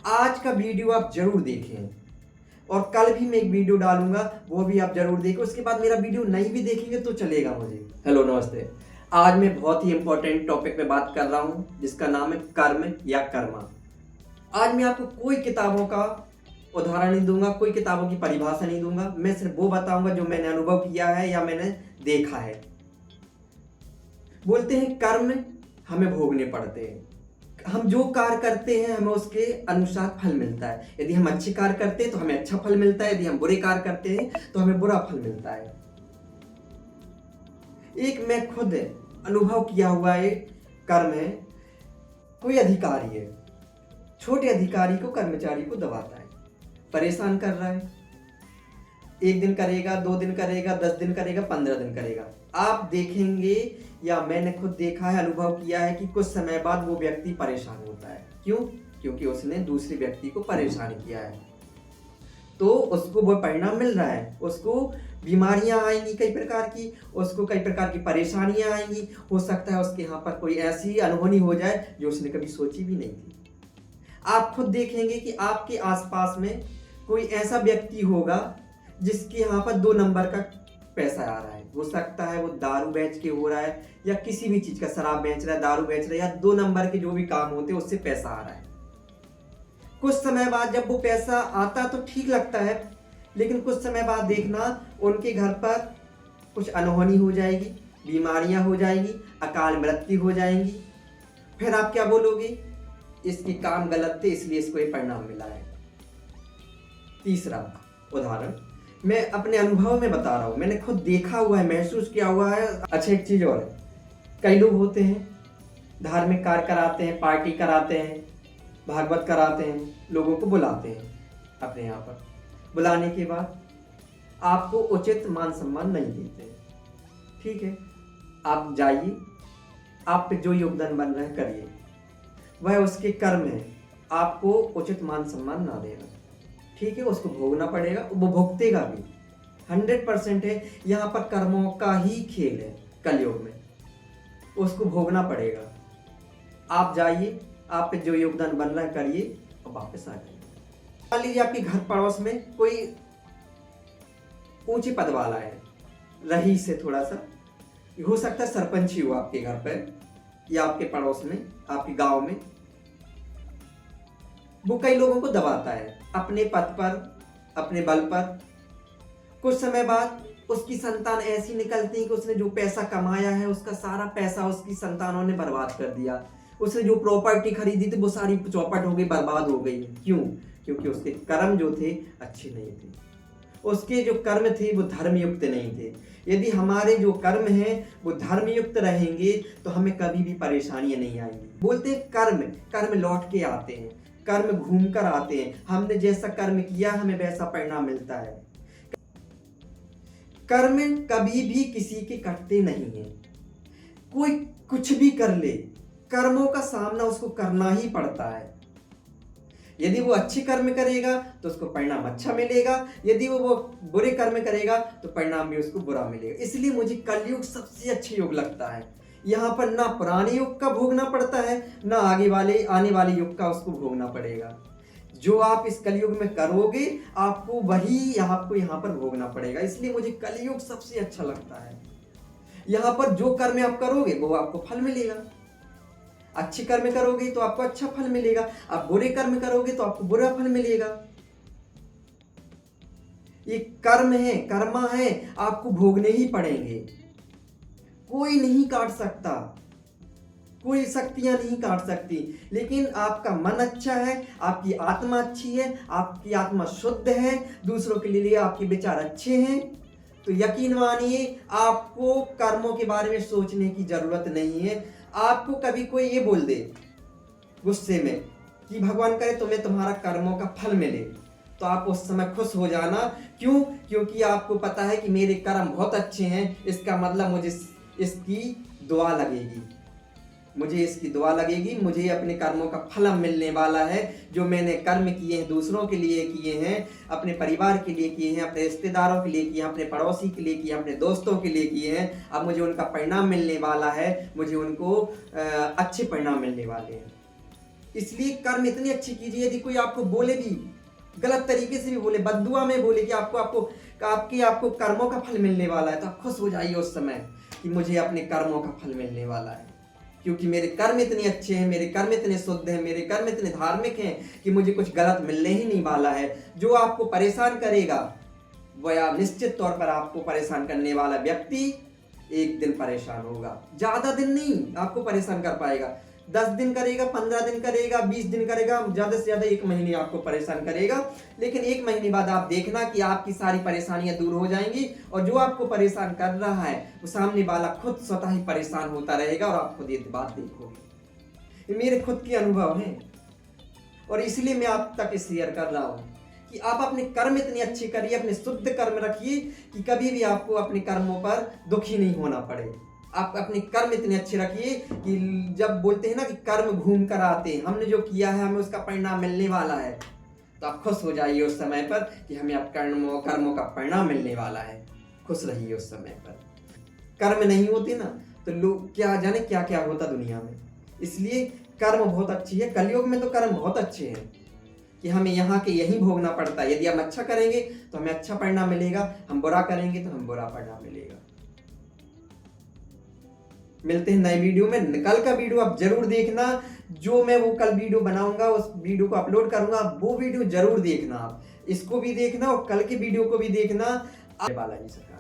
आज का वीडियो आप जरूर देखें और कल भी मैं एक वीडियो डालूंगा, वो भी आप जरूर देखें। उसके बाद मेरा वीडियो नहीं भी देखेंगे तो चलेगा मुझे। हेलो नमस्ते। आज मैं बहुत ही इंपॉर्टेंट टॉपिक पे बात कर रहा हूँ जिसका नाम है कर्म या कर्मा। आज मैं आपको कोई किताबों का उदाहरण नहीं दूंगा, कोई किताबों की परिभाषा नहीं दूंगा। मैं सिर्फ वो बताऊंगा जो मैंने अनुभव किया है या मैंने देखा है। बोलते हैं कर्म हमें भोगने पड़ते हैं। हम जो कार्य करते हैं हमें उसके अनुसार फल मिलता है। यदि हम अच्छे कार्य करते हैं तो हमें अच्छा फल मिलता है, यदि हम बुरे कार्य करते हैं तो हमें बुरा फल मिलता है। एक मैं खुद अनुभव किया हुआ एक कर्म है। कोई अधिकारी है, छोटे अधिकारी को, कर्मचारी को दबाता है, परेशान कर रहा है। 1 दिन करेगा, 2 दिन करेगा, 10 दिन करेगा, 15 दिन करेगा। आप देखेंगे या मैंने खुद देखा है, अनुभव किया है कि कुछ समय बाद वो व्यक्ति परेशान होता है। क्यों? क्योंकि उसने दूसरे व्यक्ति को परेशान किया है, तो उसको वो परिणाम मिल रहा है। उसको बीमारियां आएंगी कई प्रकार की, उसको कई प्रकार की परेशानियां आएंगी। हो सकता है उसके यहाँ पर कोई ऐसी अनहोनी हो जाए जो उसने कभी सोची भी नहीं थी। आप खुद देखेंगे कि आपके आसपास में कोई ऐसा व्यक्ति होगा जिसके यहाँ पर 2 नंबर का पैसा आ रहा है। हो सकता है वो दारू बेच के हो रहा है या किसी भी चीज का, शराब बेच रहा है, दारू बेच रहा है, या 2 नंबर के जो भी काम होते हैं उससे पैसा आ रहा है। कुछ समय बाद जब वो पैसा आता तो ठीक लगता है, लेकिन कुछ समय बाद देखना उनके घर पर कुछ अनहोनी हो जाएगी, बीमारियां हो जाएंगी, अकाल मृत्यु हो जाएंगी। फिर आप क्या बोलोगे? इसके काम गलत थे इसलिए इसको ये परिणाम मिला है। तीसरा उदाहरण मैं अपने अनुभव में बता रहा हूं, मैंने खुद देखा हुआ है, महसूस किया हुआ है। अच्छा, एक चीज और है, कई लोग होते हैं धार्मिक कार्य कराते हैं, पार्टी कराते हैं, भागवत कराते हैं, लोगों को बुलाते हैं अपने यहाँ पर। बुलाने के बाद आपको उचित मान सम्मान नहीं देते। ठीक है, आप जाइए, आप पे जो योगदान बन रहा है करिए, वह उसके कर्म है। आपको उचित मान सम्मान ना देगा, ठीक है, उसको भोगना पड़ेगा, वो भुगतेगा भी। 100% है, यहाँ पर कर्मों का ही खेल है कलयुग में, उसको भोगना पड़ेगा। आप जाइए, आप पे जो योगदान बन रहा है करिए और वापस आ जाइए। मान लीजिए आपके घर पड़ोस में कोई ऊंचे पद वाला है, रईस से, थोड़ा सा हो सकता है सरपंच ही हो आपके घर पर या आपके पड़ोस में, आपके गांव में। वो कई लोगों को दबाता है अपने पद पर, अपने बल पर। कुछ समय बाद उसकी संतान ऐसी निकलती है कि उसने जो पैसा कमाया है उसका सारा पैसा उसकी संतानों ने बर्बाद कर दिया। उसने जो प्रॉपर्टी खरीदी थी वो सारी चौपट हो गई, बर्बाद हो गई। क्यों? क्योंकि उसके कर्म जो थे अच्छे नहीं थे, उसके जो कर्म थे वो धर्मयुक्त नहीं थे। यदि हमारे जो कर्म हैं वो धर्मयुक्त रहेंगे तो हमें कभी भी परेशानियां नहीं आएंगी। बोलते हैं कर्म लौट के आते हैं, कर्म घूम कर आते हैं। हमने जैसा कर्म किया हमें वैसा परिणाम मिलता है। कर्म कभी भी किसी के कटते नहीं है। कोई कुछ भी कर ले, कर्मों का सामना उसको करना ही पड़ता है। यदि वो अच्छे कर्म करेगा तो उसको परिणाम अच्छा मिलेगा, यदि वो बुरे कर्म करेगा तो परिणाम भी उसको बुरा मिलेगा। इसलिए मुझे कलयुग सबसे अच्छा युग लगता है। यहाँ पर ना पुराने युग का भोगना पड़ता है, ना आने वाले युग का उसको भोगना पड़ेगा। जो आप इस कलयुग में करोगे आपको वही आपको यहाँ पर भोगना पड़ेगा। इसलिए मुझे कलयुग सबसे अच्छा लगता है। यहाँ पर जो कर्म आप करोगे वो आपको फल मिलेगा। अच्छे कर्म करोगे तो आपको अच्छा फल मिलेगा, आप बुरे कर्म करोगे तो आपको बुरा फल मिलेगा। ये कर्म है, कर्मा है, आपको भोगने ही पड़ेंगे। कोई नहीं काट सकता, कोई शक्तियां नहीं काट सकती। लेकिन आपका मन अच्छा है, आपकी आत्मा अच्छी है, आपकी आत्मा शुद्ध है, दूसरों के लिए आपके विचार अच्छे हैं, तो यकीन मानिए आपको कर्मों के बारे में सोचने की जरूरत नहीं है। आपको कभी कोई ये बोल दे गुस्से में कि भगवान करे तुम्हें तुम्हारा कर्मों का फल मिले, तो आप उस समय खुश हो जाना। क्यों? क्योंकि आपको पता है कि मेरे कर्म बहुत अच्छे हैं, इसका मतलब मुझे इसकी दुआ लगेगी, मुझे अपने कर्मों का फल मिलने वाला है। जो मैंने कर्म किए हैं, दूसरों के लिए किए हैं, अपने परिवार के लिए किए हैं, अपने रिश्तेदारों के लिए किए हैं, अपने पड़ोसी के लिए किए हैं, अपने दोस्तों के लिए किए हैं, अब मुझे उनका परिणाम मिलने वाला है, मुझे उनको अच्छे परिणाम मिलने वाले हैं। इसलिए कर्म इतनी अच्छी कीजिए, यदि कोई आपको बोले भी, गलत तरीके से भी बोले, बद्दुआ में बोले कि आपको कर्मों का फल मिलने वाला है, तो आप खुश हो जाइए उस समय कि मुझे अपने कर्मों का फल मिलने वाला है, क्योंकि मेरे कर्म इतने अच्छे हैं, मेरे कर्म इतने शुद्ध हैं, मेरे कर्म इतने धार्मिक हैं कि मुझे कुछ गलत मिलने ही नहीं वाला है। जो आपको परेशान करेगा वह निश्चित तौर पर आपको परेशान करने वाला व्यक्ति एक दिन परेशान होगा, ज्यादा दिन नहीं आपको परेशान कर पाएगा। 10 दिन करेगा, 15 दिन करेगा, 20 दिन करेगा, ज्यादा से ज्यादा 1 महीने आपको परेशान करेगा, लेकिन 1 महीने बाद आप देखना कि आपकी सारी परेशानियां दूर हो जाएंगी और जो आपको परेशान कर रहा है वो सामने वाला खुद स्वतः ही परेशान होता रहेगा और आप खुद ये बात देखोगे। ये मेरे खुद के अनुभव हैं और इसलिए मैं आप तक शेयर कर रहा हूं कि आप अपने कर्म इतने अच्छे करिए, अपने शुद्ध कर्म रखिए कि कभी भी आपको अपने कर्मों पर दुखी नहीं होना पड़े। आप अपने कर्म इतने अच्छे रखिए कि जब बोलते हैं ना कि कर्म घूम कर आते हैं, हमने जो किया है हमें उसका परिणाम मिलने वाला है, तो आप खुश हो जाइए उस समय पर कि हमें अब कर्मों का परिणाम मिलने वाला है। खुश रहिए उस समय पर। कर्म नहीं होते ना तो लोग क्या जाने क्या क्या होता दुनिया में। इसलिए कर्म बहुत अच्छी है, कलयुग में तो कर्म बहुत अच्छे हैं कि हमें यहाँ के यही भोगना पड़ता है। यदि हम अच्छा करेंगे तो हमें अच्छा परिणाम मिलेगा, हम बुरा करेंगे तो हमें बुरा परिणाम मिलेगा। मिलते हैं नए वीडियो में। कल का वीडियो आप जरूर देखना, जो मैं वो कल वीडियो बनाऊंगा उस वीडियो को अपलोड करूंगा, वो वीडियो जरूर देखना। आप इसको भी देखना और कल के वीडियो को भी देखना। बालाजी सरकार।